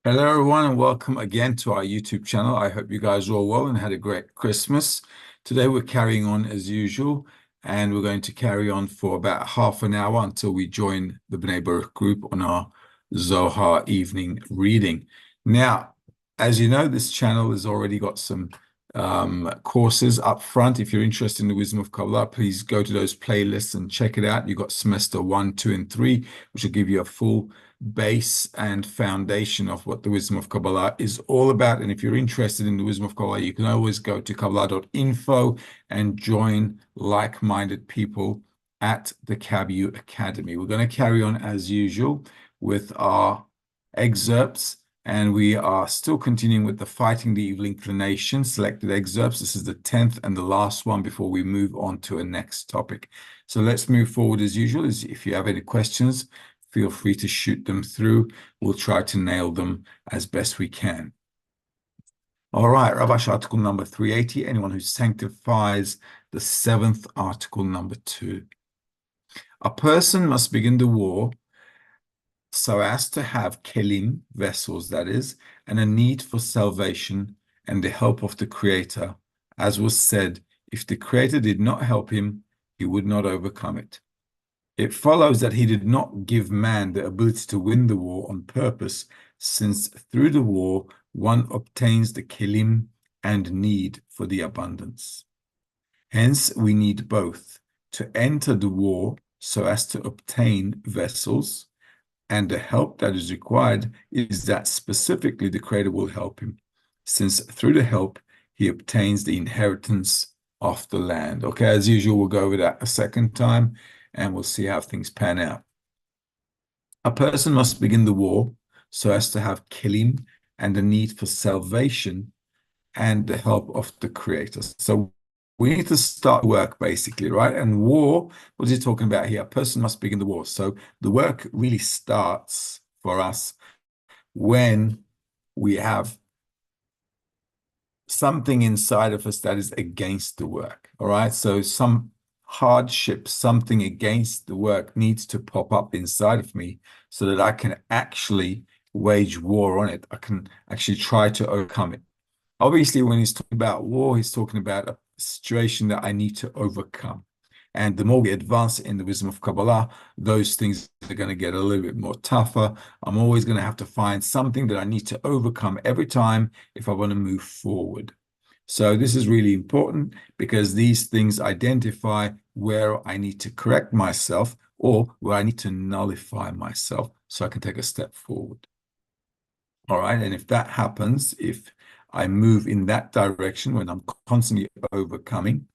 Hello, everyone, and welcome again to our YouTube channel. I hope you guys are all well and had a great Christmas. Today, we're carrying on as usual, and we're going to carry on for about half an hour until we join the B'nai Baruch group on our Zohar evening reading. Now, as you know, this channel has already got some courses up front. If you're interested in the wisdom of Kabbalah, please go to those playlists and check it out. You've got semester 1, 2, and 3, which will give you a full base and foundation of what the wisdom of Kabbalah is all about. And if you're interested in the wisdom of Kabbalah, you can always go to Kabbalah.info and join like-minded people at the KABU Academy. We're going to carry on as usual with our excerpts, and we are still continuing with the Fighting the Evil Inclination selected excerpts. This is the 10th and the last one before we move on to a next topic. So let's move forward as usual. If you have any questions, feel free to shoot them through. We'll try to nail them as best we can. All right, Rabash article number 380, anyone who sanctifies the 7th article number 2. A person must begin the war so as to have kelim, vessels that is, and a need for salvation and the help of the Creator. As was said, if the Creator did not help him, he would not overcome it. It follows that he did not give man the ability to win the war on purpose, since through the war one obtains the kelim and need for the abundance. Hence, we need both to enter the war so as to obtain vessels, and the help that is required is that specifically the Creator will help him, since through the help he obtains the inheritance of the land. Okay, as usual, we'll go over that a second time, and we'll see how things pan out. A person must begin the war so as to have kelim and the need for salvation and the help of the Creator. So we need to start work, basically, right? And war, what is he talking about here? A person must begin the war. So the work really starts for us when we have something inside of us that is against the work, all right? So some hardship, something against the work needs to pop up inside of me so that I can actually wage war on it. I can actually try to overcome it. Obviously, when he's talking about war, he's talking about a situation that I need to overcome. And the more we advance in the wisdom of Kabbalah, those things are going to get a little bit more tougher. I'm always going to have to find something that I need to overcome every time if I want to move forward. So this is really important because these things identify where I need to correct myself or where I need to nullify myself so I can take a step forward. All right, and if that happens, if I move in that direction when I'm constantly overcoming,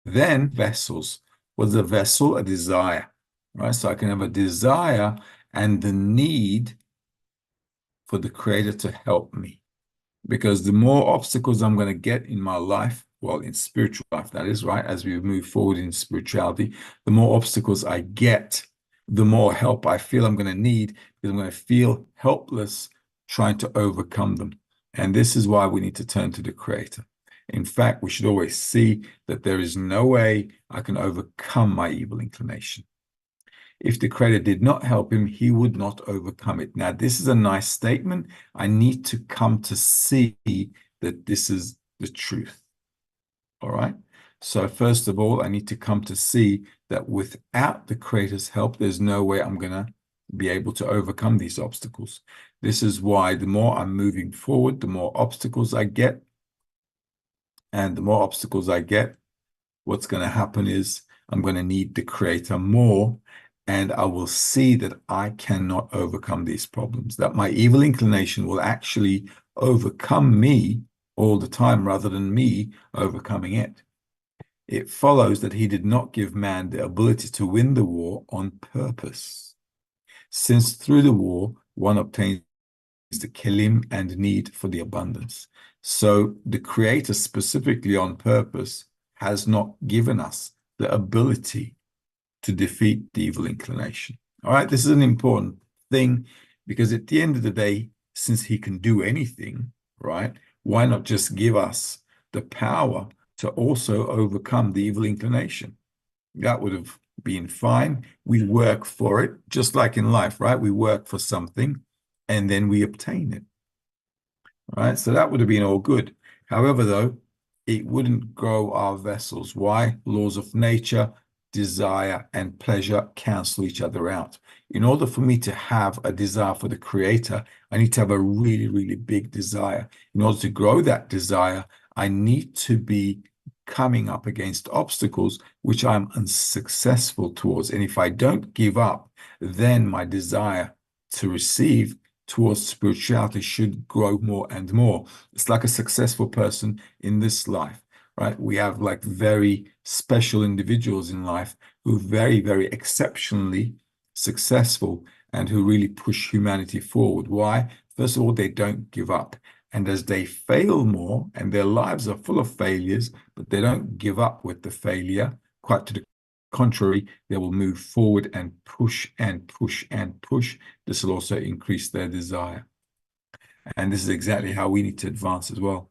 then vessels. What's a vessel? A desire, right? So I can have a desire and the need for the Creator to help me. Because the more obstacles I'm going to get in my life, well, in spiritual life, that is, right? As we move forward in spirituality, the more obstacles I get, the more help I feel I'm going to need, because I'm going to feel helpless trying to overcome them. And this is why we need to turn to the Creator. In fact, we should always see that there is no way I can overcome my evil inclination. If the Creator did not help him, he would not overcome it. Now, this is a nice statement. I need to come to see that this is the truth. All right? So first of all, I need to come to see that without the Creator's help, there's no way I'm going to be able to overcome these obstacles. This is why the more I'm moving forward, the more obstacles I get. And the more obstacles I get, what's going to happen is I'm going to need the Creator more, and I will see that I cannot overcome these problems, that my evil inclination will actually overcome me all the time rather than me overcoming it. It follows that he did not give man the ability to win the war on purpose, since through the war one obtains the kelim and need for the abundance. So the Creator specifically on purpose has not given us the ability to defeat the evil inclination. All right, this is an important thing because at the end of the day, since he can do anything, right, why not just give us the power to also overcome the evil inclination? That would have been fine. We work for it, just like in life, right? We work for something and then we obtain it. All right, so that would have been all good. However, though, it wouldn't grow our vessels. Why? Laws of nature, desire, and pleasure cancel each other out. In order for me to have a desire for the Creator, I need to have a really, really big desire. In order to grow that desire, I need to be coming up against obstacles which I'm unsuccessful towards. And if I don't give up, then my desire to receive towards spirituality should grow more and more. It's like a successful person in this life, right? We have like very special individuals in life who are very, very exceptionally successful and who really push humanity forward. Why? First of all, they don't give up. And as they fail more, and their lives are full of failures, but they don't give up with the failure, quite to the contrary, they will move forward and push and push and push. This will also increase their desire. And this is exactly how we need to advance as well.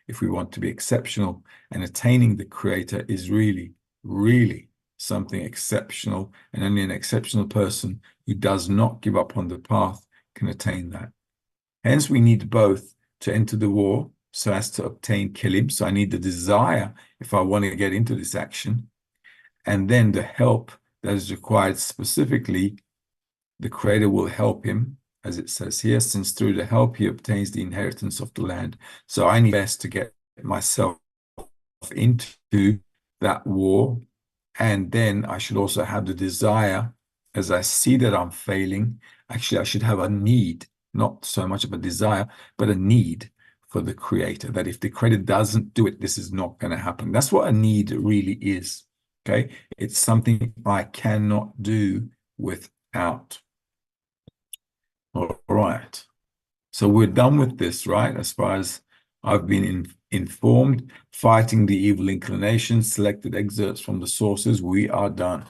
If we want to be exceptional, and attaining the Creator is really, really something exceptional, and only an exceptional person who does not give up on the path can attain that. Hence, we need both to enter the war so as to obtain kelim. So I need the desire if I want to get into this action, and then the help that is required specifically, the Creator will help him, as it says here, since through the help he obtains the inheritance of the land. So I need best to get myself into that war, and then I should also have the desire, as I see that I'm failing, actually I should have a need, not so much of a desire, but a need for the Creator, that if the Creator doesn't do it, this is not going to happen. That's what a need really is. Okay, it's something I cannot do without. All right. So we're done with this, right? As far as I've been informed, fighting the evil inclination, selected excerpts from the sources, we are done.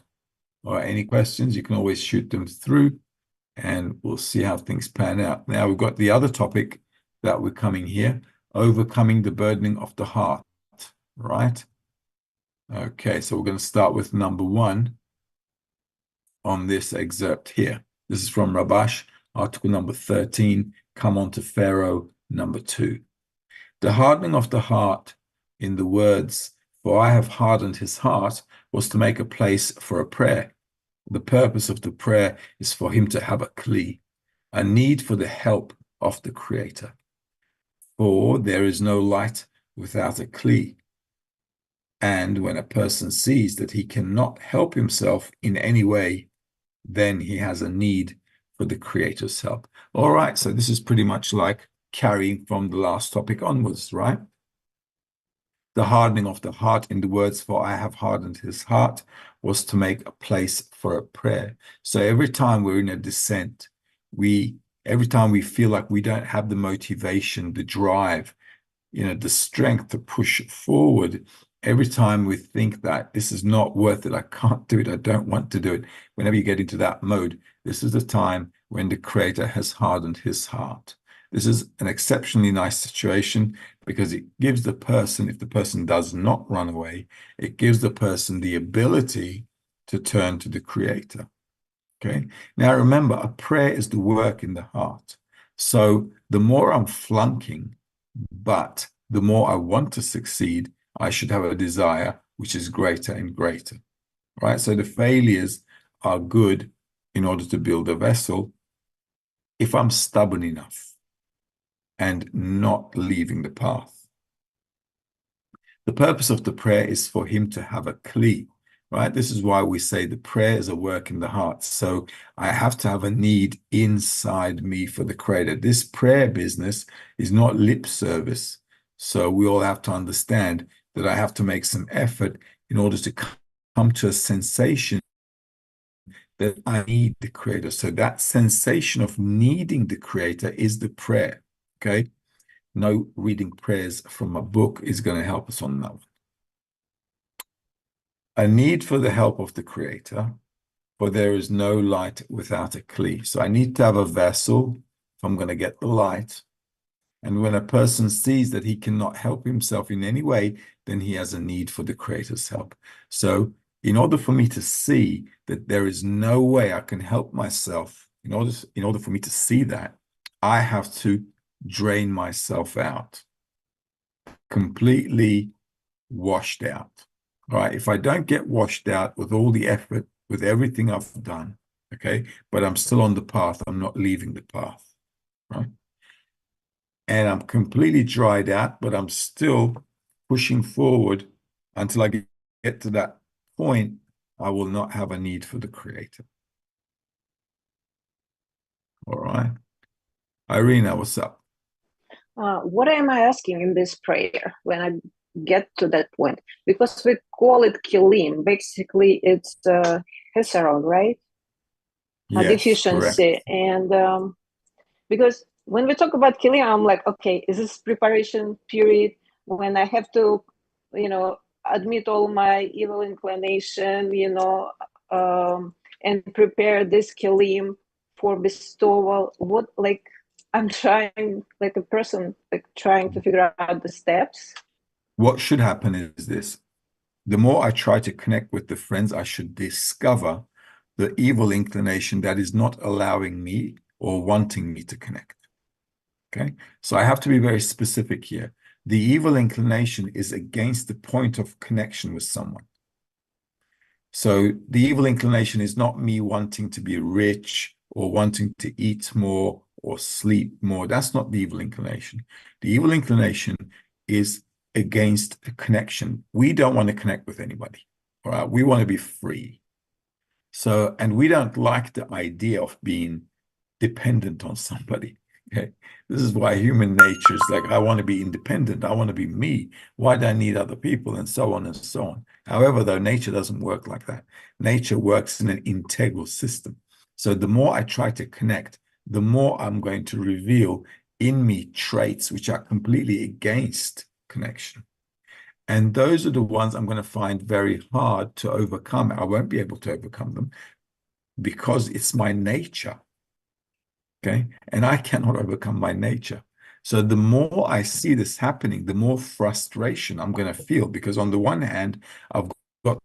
All right, any questions? You can always shoot them through and we'll see how things pan out. Now we've got the other topic that we're coming here, overcoming the burdening of the heart, right? Okay, so we're going to start with number 1 on this excerpt here. This is from Rabash, article number 13, come on to Pharaoh, number 2. The hardening of the heart, in the words, for I have hardened his heart, was to make a place for a prayer. The purpose of the prayer is for him to have a kli, a need for the help of the Creator. For there is no light without a kli. And when a person sees that he cannot help himself in any way, then he has a need for the Creator's help. All right, so this is pretty much like carrying from the last topic onwards, right? The hardening of the heart, in the words, for I have hardened his heart, was to make a place for a prayer. So every time we're in a descent, every time we feel like we don't have the motivation, the drive, the strength to push forward, every time we think that this is not worth it, I can't do it, I don't want to do it, whenever you get into that mode, this is the time when the Creator has hardened his heart. This is an exceptionally nice situation because it gives the person, if the person does not run away, it gives the person the ability to turn to the Creator. Okay. Now remember, a prayer is the work in the heart. So the more I'm flunking, but the more I want to succeed, I should have a desire which is greater and greater, right? So the failures are good in order to build a vessel if I'm stubborn enough and not leaving the path. The purpose of the prayer is for him to have a kli, right? This is why we say the prayer is a work in the heart. So I have to have a need inside me for the Creator. This prayer business is not lip service. So we all have to understand that I have to make some effort in order to come to a sensation that I need the Creator. So that sensation of needing the Creator is the prayer, okay? No reading prayers from a book is going to help us on that one. A need for the help of the Creator, for there is no light without a kli. So I need to have a vessel if I'm going to get the light. And when a person sees that he cannot help himself in any way, then he has a need for the Creator's help. So in order for me to see that there is no way I can help myself, in order for me to see that, I have to drain myself out, completely washed out. All right, if I don't get washed out with all the effort, with everything I've done, okay, but I'm still on the path, I'm not leaving the path, right? And I'm completely dried out, but I'm still pushing forward until I get to that point, I will not have a need for the Creator. All right. Irina, what's up? What am I asking in this prayer when I get to that point? Because we call it kilim. Basically, it's Hesarol, right? A Yes, deficiency. correct. And because when we talk about kilim, I'm like, okay, is this preparation period when I have to, admit all my evil inclination, and prepare this kilim for bestowal? What, like, I'm trying, like a person, like trying to figure out the steps. What should happen is this. The more I try to connect with the friends, I should discover the evil inclination that is not allowing me or wanting me to connect. Okay, so I have to be very specific here. The evil inclination is against the point of connection with someone. So the evil inclination is not me wanting to be rich or wanting to eat more or sleep more. That's not the evil inclination. The evil inclination is against a connection. We don't want to connect with anybody. All right, we want to be free. So, and we don't like the idea of being dependent on somebody. Okay. This is why human nature is like, I want to be independent. I want to be me. Why do I need other people? And so on and so on. However, though, nature doesn't work like that. Nature works in an integral system. So the more I try to connect, the more I'm going to reveal in me traits which are completely against connection. And those are the ones I'm going to find very hard to overcome. I won't be able to overcome them because it's my nature. Okay. And I cannot overcome my nature. So the more I see this happening, the more frustration I'm going to feel, because on the one hand, I've got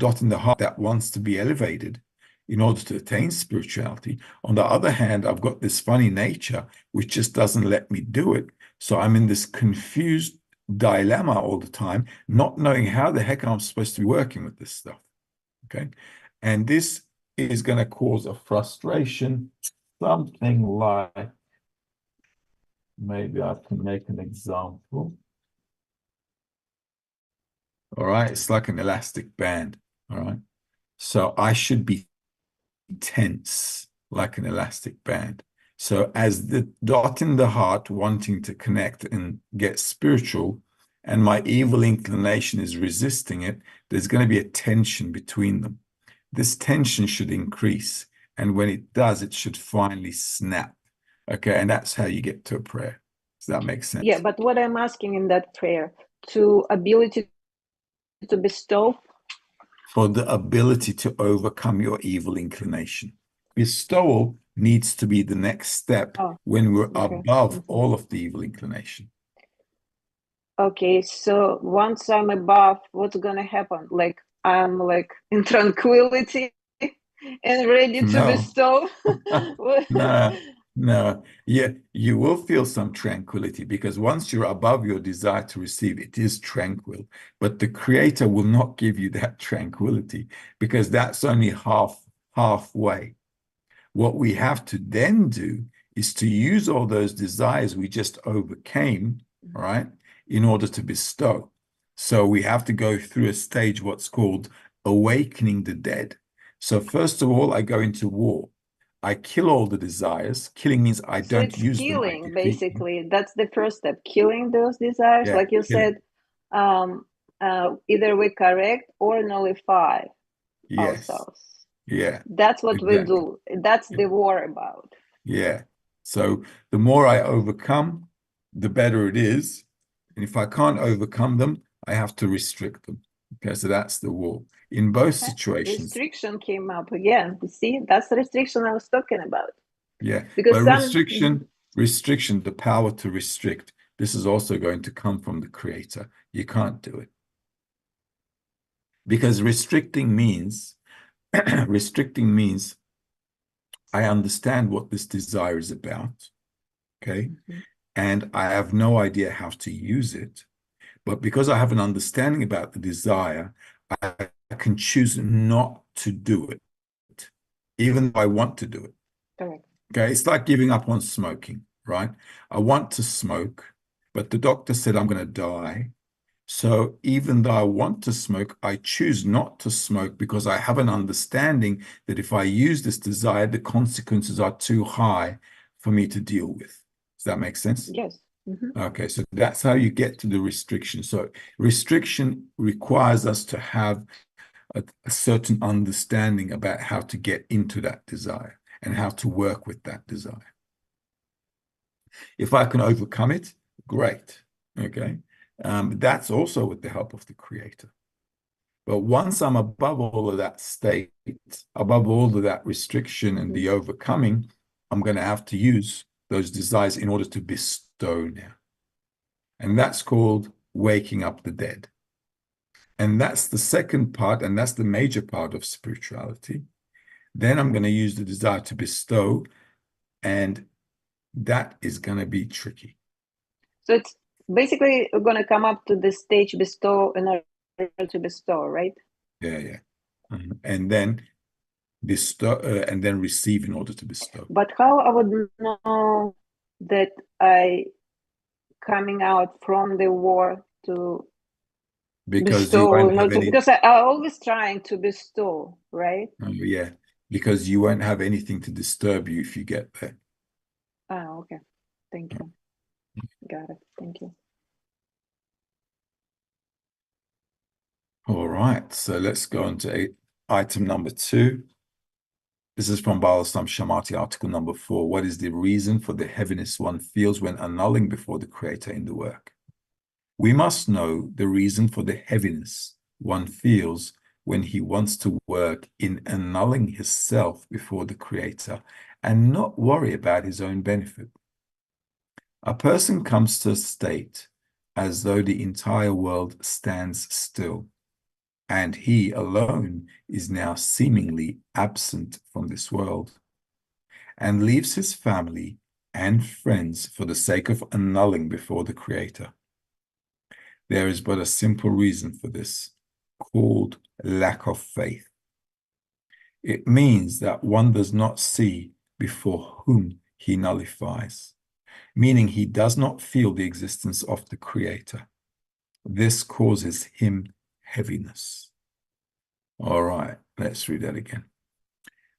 dot in the heart that wants to be elevated in order to attain spirituality. On the other hand, I've got this funny nature which just doesn't let me do it. So I'm in this confused dilemma all the time, not knowing how the heck I'm supposed to be working with this stuff. Okay. And this is going to cause a frustration, something like, maybe I can make an example. All right. It's like an elastic band. All right. So I should be tense like an elastic band. So as the dot in the heart wanting to connect and get spiritual, and my evil inclination is resisting it, there's going to be a tension between them. This tension should increase. And when it does, it should finally snap. Okay. And that's how you get to a prayer. Does that make sense? Yeah, but what I'm asking in that prayer, to ability to bestow. For the ability to overcome your evil inclination. Bestowal needs to be the next step when we're above all of the evil inclination. Okay, so once I'm above, what's gonna happen? Like I'm like in tranquility and ready to bestow? No. Yeah, you will feel some tranquility, because once you're above your desire to receive, it is tranquil. But the Creator will not give you that tranquility, because that's only halfway. What we have to then do is to use all those desires we just overcame, all right, in order to bestow. So we have to go through a stage, what's called awakening the dead. So first of all, I go into war. I kill all the desires. Killing means I So don't it's use them, I killing, defeat them. basically. That's the first step. Killing those desires, Yeah, like you killing. said, um, either we correct or nullify Yes. ourselves. Yeah, That's what we exactly. do. That's the war about. Yeah. So the more I overcome, the better it is. And if I can't overcome them, I have to restrict them. Okay, so that's the war. In both Okay. situations, Restriction came up again. You see, that's the restriction I was talking about. yeah. Because But some, Mhm. restriction, the power to restrict, this is also going to come from the creator. You can't do it. Because restricting means, restricting means I understand what this desire is about, okay? Mhm. And I have no idea how to use it. But because I have an understanding about the desire, I can choose not to do it, even though I want to do it. Correct. Okay, it's like giving up on smoking, right? I want to smoke, but the doctor said I'm going to die. So even though I want to smoke, I choose not to smoke because I have an understanding that if I use this desire, the consequences are too high for me to deal with. Does that make sense? Yes. Mhm. Okay, so that's how you get to the restriction. So restriction requires us to have a certain understanding about how to get into that desire and how to work with that desire. If I can overcome it, great. Okay. That's also with the help of the creator. But once I'm above all of that state, above all of that restriction and Mhm. the overcoming, I'm going to have to use those desires in order to bestow now. And that's called waking up the dead. And that's the second part, and that's the major part of spirituality. Then I'm going to use the desire to bestow, and that is going to be tricky. So it's basically going to come up to the stage bestow in order to bestow, right? Yeah, yeah. And then bestow, and then receive in order to bestow. But how I would know that I coming out from the war to Because you bestow, won't have any, because I always trying to bestow, right? yeah, because you won't have anything to disturb you if you get there. Ah, okay. Thank you. Got it. Thank you. All right, so let's go on to item number 2. This is from Balasam Shamati, article number 4. What is the reason for the heaviness one feels when annulling before the creator in the work? We must know the reason for the heaviness one feels when he wants to work in annulling himself before the creator and not worry about his own benefit. A person comes to a state as though the entire world stands still, and he alone is now seemingly absent from this world, and leaves his family and friends for the sake of annulling before the Creator. There is but a simple reason for this, called lack of faith. It means that one does not see before whom he nullifies, meaning he does not feel the existence of the Creator. This causes him heaviness. All right, let's read that again.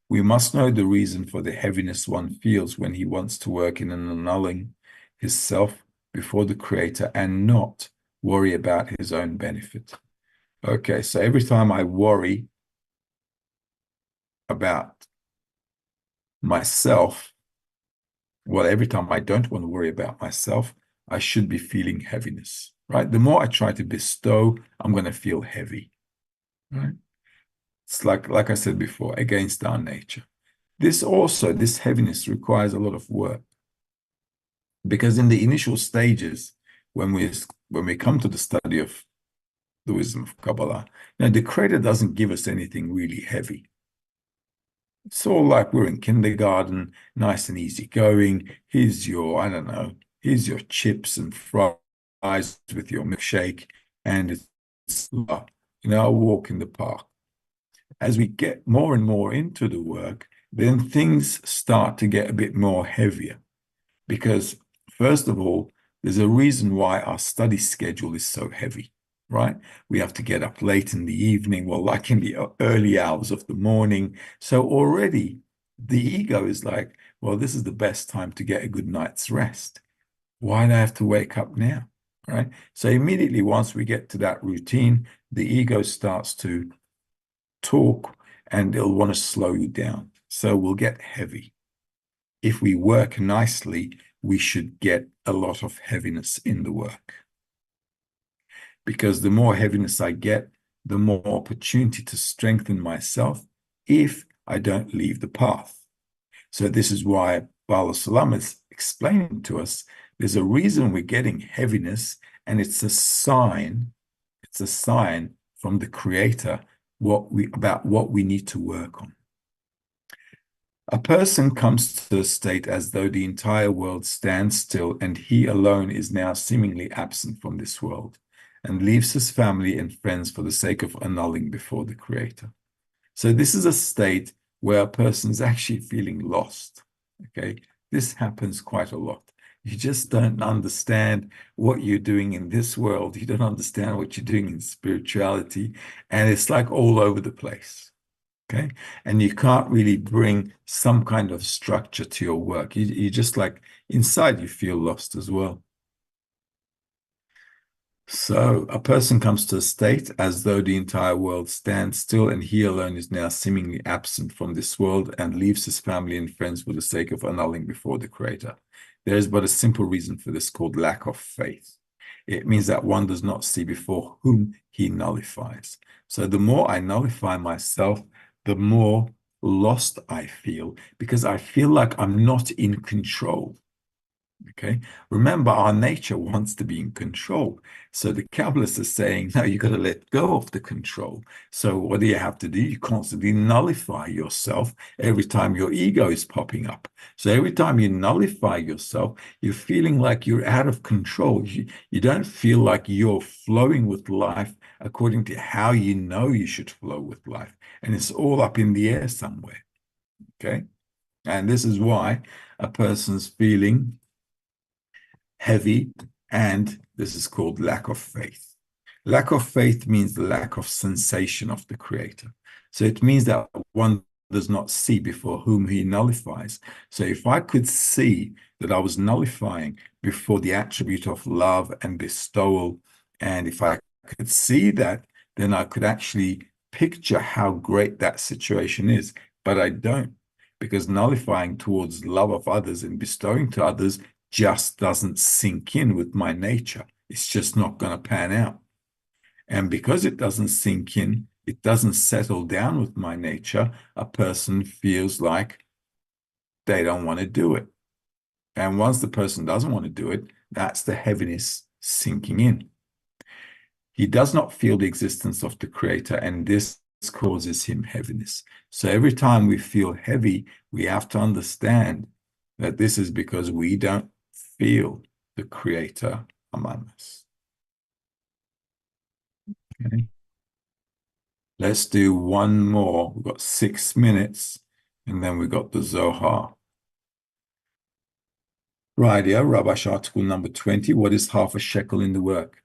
We must know the reason for the heaviness one feels when he wants to work in an annulling his self before the Creator and not worry about his own benefit. Okay, so every time I worry about myself, well, every time I don't want to worry about myself, I should be feeling heaviness, right? The more I try to bestow, I'm going to feel heavy, right? It's like I said before, against our nature. This heaviness requires a lot of work because in the initial stages, when we come to the study of the wisdom of Kabbalah, the Creator doesn't give us anything really heavy. It's all like we're in kindergarten, nice and easy going. Here's your, I don't know, here's your chips and fries with your milkshake, and it's, a walk in the park. As we get more and more into the work, then things start to get a bit more heavier. Because, first of all, there's a reason why our study schedule is so heavy, right? We have to get up late in the evening, well, like in the early hours of the morning. So already the ego is like, well, this is the best time to get a good night's rest. Why do I have to wake up now? Right? So immediately once we get to that routine, the ego starts to talk and it'll want to slow you down. So we'll get heavy. If we work nicely, we should get a lot of heaviness in the work. Because the more heaviness I get, the more opportunity to strengthen myself if I don't leave the path. So this is why Bala Salam is explaining to us there's a reason we're getting heaviness, and it's a sign from the Creator about what we need to work on. A person comes to a state as though the entire world stands still and he alone is now seemingly absent from this world and leaves his family and friends for the sake of annulling before the Creator. So this is a state where a person is actually feeling lost. Okay, this happens quite a lot. You just don't understand what you're doing in this world. You don't understand what you're doing in spirituality, and it's like all over the place. Okay, and you can't really bring some kind of structure to your work. You just like inside you feel lost as well. So a person comes to a state as though the entire world stands still and he alone is now seemingly absent from this world and leaves his family and friends for the sake of annulling before the Creator. There is but a simple reason for this called lack of faith. It means that one does not see before whom he nullifies. So the more I nullify myself, the more lost I feel because I feel like I'm not in control. Okay, remember our nature wants to be in control. So the Kabbalists are saying, no, you got to let go of the control. So what do you have to do? You constantly nullify yourself every time your ego is popping up. So every time you nullify yourself, you're feeling like you're out of control. You don't feel like you're flowing with life according to how you know you should flow with life. And it's all up in the air somewhere. Okay, and this is why a person's feeling heavy, and this is called lack of faith. Lack of faith means the lack of sensation of the Creator. So it means that one does not see before whom he nullifies. So if I could see that I was nullifying before the attribute of love and bestowal, and if I could see that, then I could actually picture how great that situation is. But I don't, because nullifying towards love of others and bestowing to others just doesn't sink in with my nature. It's just not going to pan out. And because it doesn't sink in, it doesn't settle down with my nature, a person feels like they don't want to do it. And once the person doesn't want to do it, that's the heaviness sinking in. He does not feel the existence of the Creator, and this causes him heaviness. So every time we feel heavy, we have to understand that this is because we don't feel the Creator among us. Okay. Let's do one more. We've got 6 minutes, and then we've got the Zohar. Right here, Rabash article number 20. What is half a shekel in the work?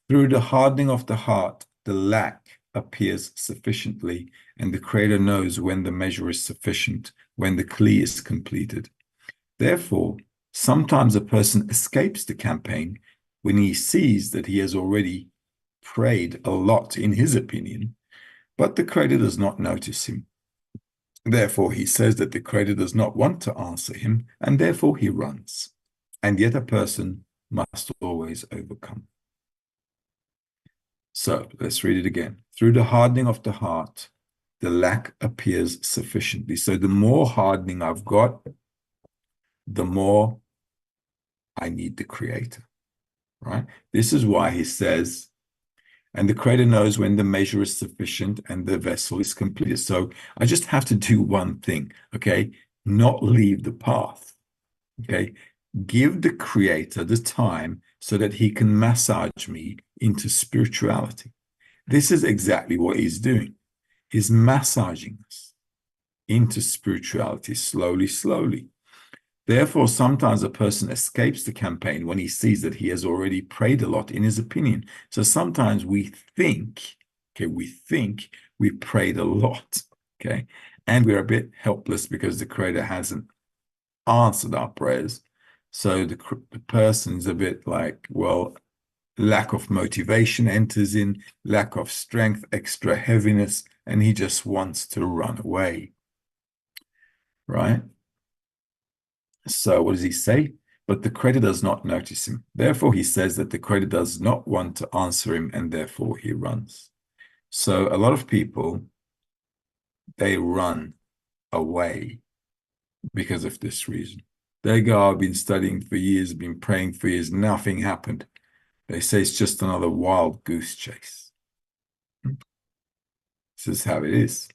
Through the hardening of the heart, the lack appears sufficiently, and the Creator knows when the measure is sufficient, when the kli is completed. Therefore, sometimes a person escapes the campaign when he sees that he has already prayed a lot in his opinion, but the Creator does not notice him. Therefore, he says that the Creator does not want to answer him, and therefore he runs. And yet a person must always overcome. So let's read it again. Through the hardening of the heart, the lack appears sufficiently. So the more hardening I've got, the more I need the Creator, right? This is why he says, and the Creator knows when the measure is sufficient and the vessel is completed. So I just have to do one thing, okay? Not leave the path, okay? Give the Creator the time so that he can massage me into spirituality. This is exactly what he's doing. He's massaging us into spirituality slowly, slowly. Therefore, sometimes a person escapes the campaign when he sees that he has already prayed a lot in his opinion. So sometimes we think, okay, we prayed a lot, okay, and we're a bit helpless because the Creator hasn't answered our prayers. So the person's a bit like, well, lack of motivation enters in, lack of strength, extra heaviness, and he just wants to run away, right? So what does he say? But the Creator does not notice him. Therefore, he says that the Creator does not want to answer him, and therefore he runs. So a lot of people, they run away because of this reason. They go, I've been studying for years, been praying for years, nothing happened. They say it's just another wild goose chase. This is how it is.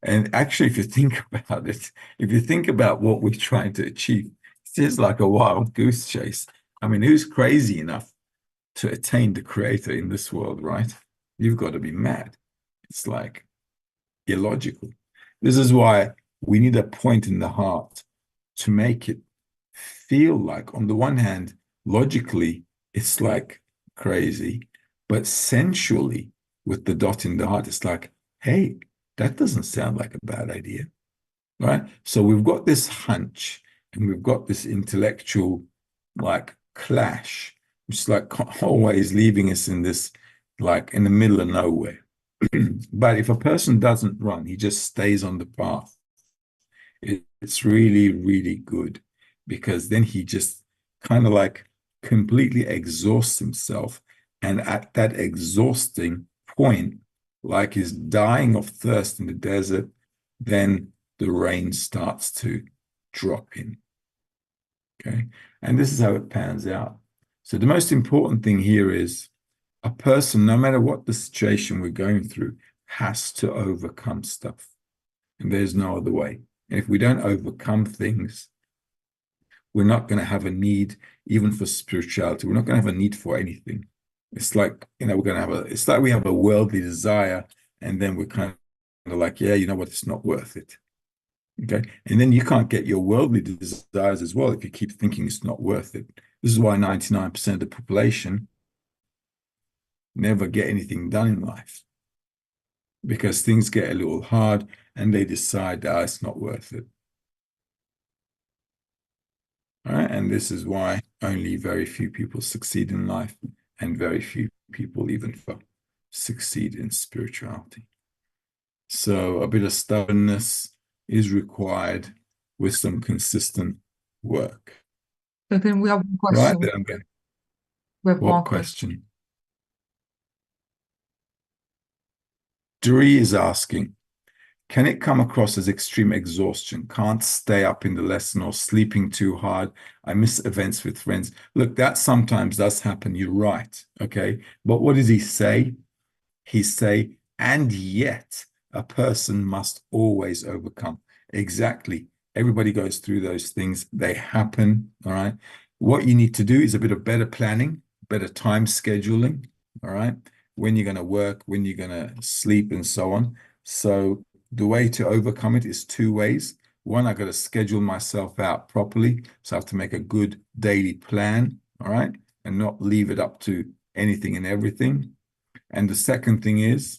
And actually, if you think about it, if you think about what we're trying to achieve, it's just like a wild goose chase. I mean, who's crazy enough to attain the Creator in this world, right? You've got to be mad. It's like illogical. This is why we need a point in the heart to make it feel like, on the one hand, logically, it's like crazy, but sensually, with the dot in the heart, it's like, hey, that doesn't sound like a bad idea, right? So we've got this hunch and we've got this intellectual like clash, which is like always leaving us in this, like in the middle of nowhere. But if a person doesn't run, he just stays on the path. It's really, really good because then he just kind of like completely exhausts himself. And at that exhausting point, like he's dying of thirst in the desert, then the rain starts to drop in. Okay. And this is how it pans out. So the most important thing here is a person, no matter what the situation we're going through, has to overcome stuff. And there's no other way. And if we don't overcome things, we're not going to have a need even for spirituality. We're not going to have a need for anything. It's like, we're going to have it's like we have a worldly desire, and then we're kind of like, yeah, you know what, it's not worth it. Okay. And then you can't get your worldly desires as well if you keep thinking it's not worth it. This is why 99% of the population never get anything done in life, because things get a little hard and they decide that it's not worth it. All right. And this is why only very few people succeed in life, and very few people even succeed in spirituality. So a bit of stubbornness is required with some consistent work. So then we have one Right, question. then I'm going. We have What one question. question? Dre is asking, can it come across as extreme exhaustion? Can't stay up in the lesson, or sleeping too hard? I miss events with friends. Look, that sometimes does happen. You're right. Okay. But what does he say? He say, and yet a person must always overcome. Exactly. Everybody goes through those things. They happen. All right. What you need to do is a bit of better planning, better time scheduling. All right. When you're going to work, when you're going to sleep, and so on. So the way to overcome it is two ways. One, I got to schedule myself out properly. So I have to make a good daily plan. All right. And not leave it up to anything and everything. And the second thing is,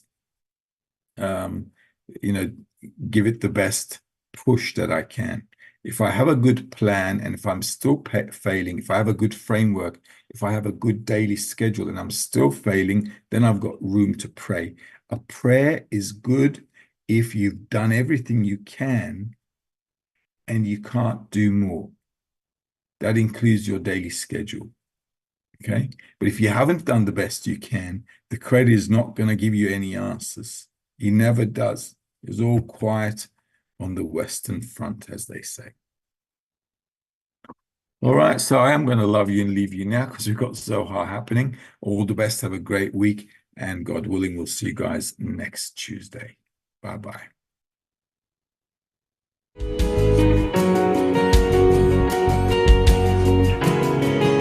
give it the best push that I can. If I have a good plan, and if I'm still failing, if I have a good framework, if I have a good daily schedule and I'm still failing, then I've got room to pray. A prayer is good if you've done everything you can and you can't do more. That includes your daily schedule. Okay. But if you haven't done the best you can, the Creator is not going to give you any answers. He never does. It's all quiet on the Western Front, as they say. All right. So I am going to love you and leave you now because we've got Zohar happening. All the best. Have a great week. And God willing, we'll see you guys next Tuesday. Bye-bye.